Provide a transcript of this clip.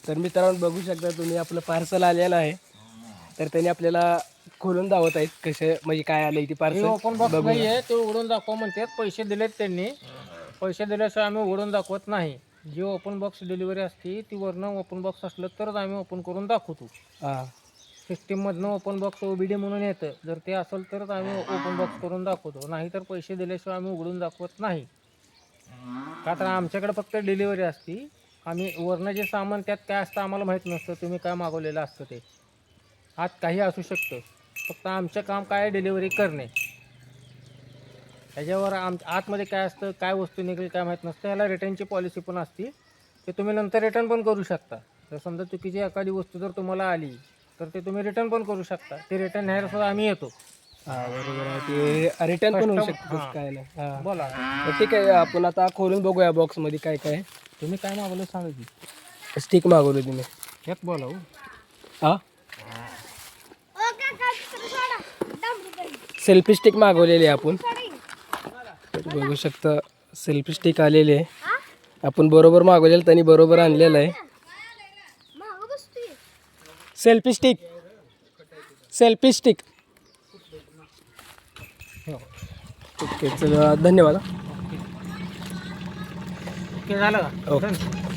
तर मित्रांनो बघू शकता तुम्ही आपलं पार्सल आलेलं आहे. तर त्यांनी आपल्याला खोलून दावत आहेत कसे म्हणजे काय आलंय ती हे पार्सल ओपन बॉक्स बघूया. नाही आहे, ते उघडून दाखवा म्हणतात. पैसे दिलेत त्यांनी, पैसे दिल्याशिवाय आम्ही उघडून दाखवत नाही. जी ओपन बॉक्स डिलिव्हरी असते ती वरनं ओपन बॉक्स असलं तरच आम्ही ओपन करून दाखवतो. हां सिस्टीममधनं ओपन बॉक्स OBD म्हणून येतं, जर ते असेल तरच आम्ही ओपन बॉक्स करून दाखवतो, नाहीतर पैसे दिल्याशिवाय आम्ही उघडून दाखवत नाही. का तर आमच्याकडे फक्त डिलिव्हरी असते. आम्ही वरनं जे सामान त्यात काय असतं आम्हाला माहीत नसतं, तुम्ही काय मागवलेलं असतं ते आत काही असू शकतं. फक्त आमचं काम काय आहे, डिलिव्हरी करणे. त्याच्यावर आतमध्ये काय असतं, काय वस्तू निघेल काय माहीत नसतं. ह्याला रिटर्नची पॉलिसी पण असते, ते तुम्ही नंतर रिटर्न पण करू शकता. जर समजा चुकीची एखादी वस्तू जर तुम्हाला आली तर ते तुम्ही रिटर्न पण करू शकता. ते रिटर्न न्यायला सुद्धा आम्ही येतो. हां बरोबर आहे. ते रिटर्न पण होऊ कस्टम शकतं तसं हां काय नाही. हां बोला, तर ठीक आहे आपण आता खोलून बघूया बॉक्समध्ये काय काय आहे. तुम्ही काय मागवलं सांगा की. स्टिक मागवली तुम्ही. यात बोला हो. हां सेल्फी स्टिक मागवलेली आहे आपण. बघू शकता सेल्फी स्टिक आलेली आहे. आपण बरोबर मागवलेलं त्यांनी बरोबर आणलेलं आहे. Selfie stick selfie stick. Okay चला धन्यवाद. ओके झालं का? ओके. Done.